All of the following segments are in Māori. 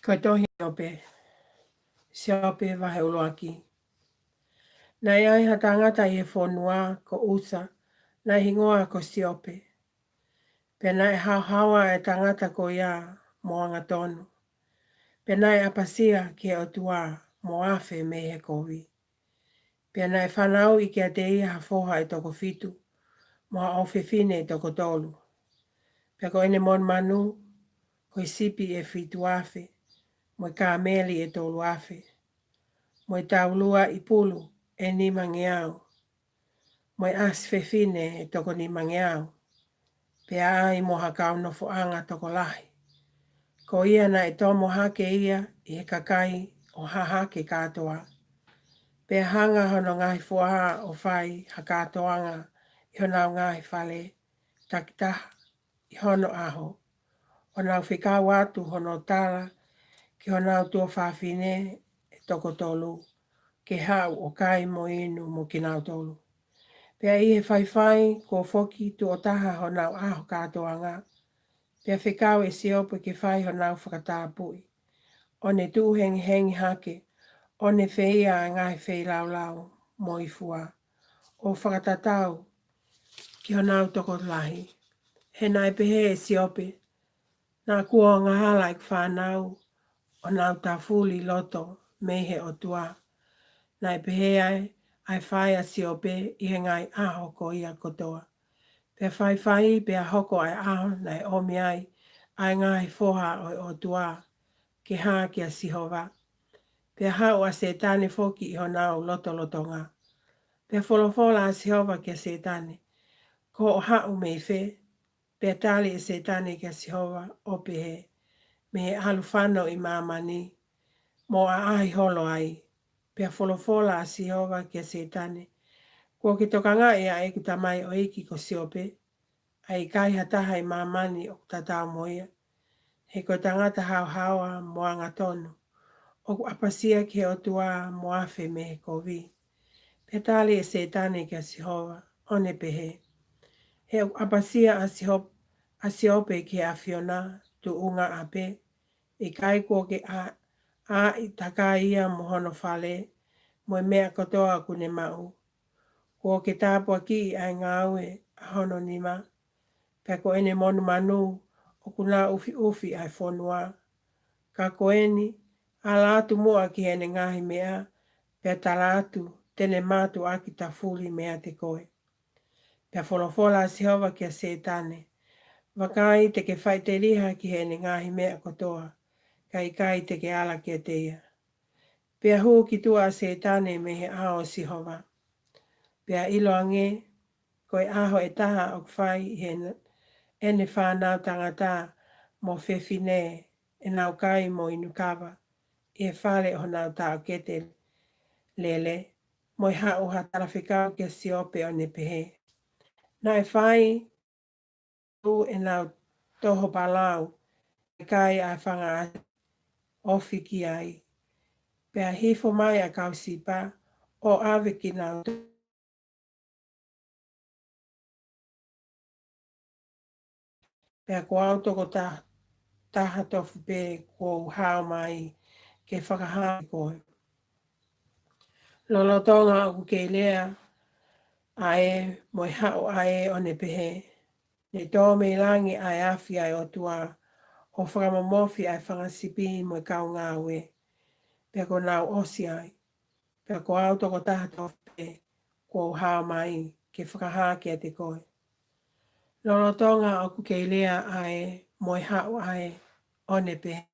Ko tohi ope, se ope wahe uloaki. Nai ai ha tangata i e whonua ko usa, nai hingoa ko si ope. Pe nai hawa e tangata ko ia moanga tonu. Pe nai apasia ki e otua mo afe me he kovi. Pe nai whanau i ki a te ia hafoha e toko fitu, mo a ofefine e toko tolu. Pe ko ene mon manu, ko i sipi e fitu afe, mo i ka meli e tolu afe. Mo i taulua i pulu e ni mangiau. Mo i asfefine e toko ni mangiau. Pe ai mo hakau no fuanga toko lahi. Ko ia na e tomo hake ia i he kakai o hahake katoa. Pe hanga hono ngai fuaha o whai hakatoanga i honau ngai whale takitaha i hono aho. O nau whikau atu hono tala ki honau tua whawhine e toko tolu. Ke hau o kai mo inu mo kinau tolu. Pea i he whaiwhai ko foki tu o taha honau aho katoanga. Pea whikau e siopo ke whai honau whakatāpui. O ne tu hengi hengi hake. O ne whia a ngai whi lau lau mo i fua. O whakatatau ki honau toko lahi. He nai pehe e siope. Nā kua o ngā halaik whanau o nau tawhuli loto me he o tua. Nai pehe ai whai a siope i he ngai aho ko ia kotoa. Pea whai pea hoko ai aho nai omi ai ngai foha o tua ke hā ki a sihova. Pea hau a setane foki i honau loto lotonga. Pea wholofola a sihova ki a setane. Ko o hau me whe. Pea tali e setane ki a sihova o pehe. Me he alufano i mamani. Mo a ahi holo ai. Pea wholofola a sihova ki a setane. Kua ki tokanga e a eku tamai o iki ko siope. Ai kai hataha i mamani o tatau moia. He ko tangata hau hawa moanga tonu. O apasia ki o tua moafe me he kovi. Petali e setane ki a sihova. One pehe. He apasia a siope ki a fiona tu unga ape. I kai kua ke a i taka ia mohono fale. Mo mea kotoa kune mau. Kua ke tāpua ki ai ngāue a hono nima. Pea ko ene monu manu o kuna ufi ai whonua. Ka koeni a lātu mua ki ene ngahi mea. Pea ta lātu tene mātu aki ta fuli mea te koe. Pea wholofola a sihova ki a setane. Wakai te ke whai te riha ki ene ngahi mea kotoa. Kai te ke ala ki a teia. Pea huu ki tua a setane me he ao sihova. Pea ilo ange koe aho e taha o kwhai ene whanau tangata mo whewhine e nau kai mo inukawa. E whale o nau tau kete lele. Mo i hau ha tarawhikau ki a siope o ne pehe. Nai whai tu e nau toho palau. Kai ai whanga ofi ki ai. Pea hifo mai a kausipa o ave ki nau. Pea ko autoko taha tofu pe ko hao mai ke whakahaa koe. Lolotonga o ke lea ae moi hao ae o ne pehe. Ne tō me langi ai awhi ai o tua o whakamamofi ai whangasipi moi kau ngā ue. Pea ko nau osi ai. Pea ko autoko taha tofu pe ko hao mai ke whakahaa ki a te koe. Lolotonga o ke lea ae moi hao ae o ne pehe.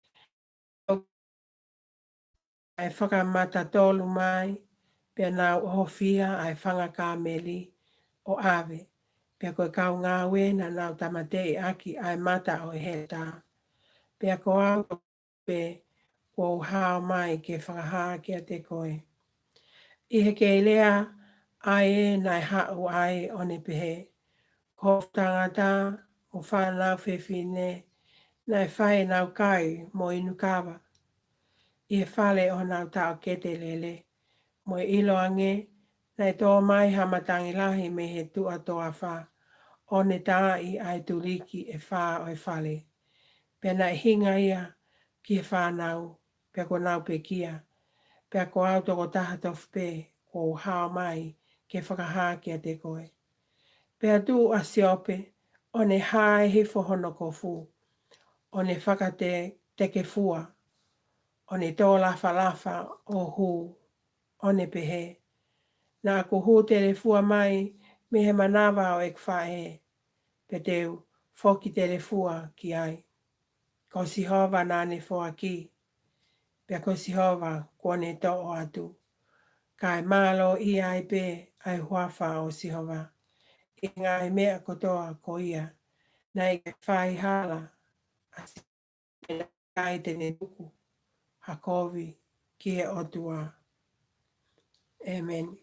Ai whakamata tolu mai, pia nau hofia ai whangaka meli o ave. Pia koe kau ngā wena nau tamatei aki ai mata o heta. Pia ko au pe ko hao mai ke whakahaa ki a te koe. I he ke lea ai e nai hao ai o ne pehe. Ko tangata o whanau whewhine nai whae nau kai mo inukawa. I he whale o nau tau kete lele. Mo ilo ange, nei tō mai hamatangi lahi me he tua toa wha. O ne tā i ai turiki e wha o e whale. Pena hinga ia, ki he whānau, pia ko nau pe kia, pia ko au toko taha tofu pe, o hao mai, ke whakahā kia te koe. Pia tu a siope, o ne hae hifo hono ko fu, o ne whakate teke fua, o ne tō lafa lafa o hu, o ne pehe. Nā ko hu te le fua mai, me he manawa o ek whae, pe teu, foki te le fua ki ai. Ko si hova nā ne fua ki, pia ko si hova kone to o atu. Kai malo I ai pe ai huafa o si hova. I ngai mea kotoa ko ia, nei ke whai hala, a si kai tene tuku, hakovi ki he otua. Amen.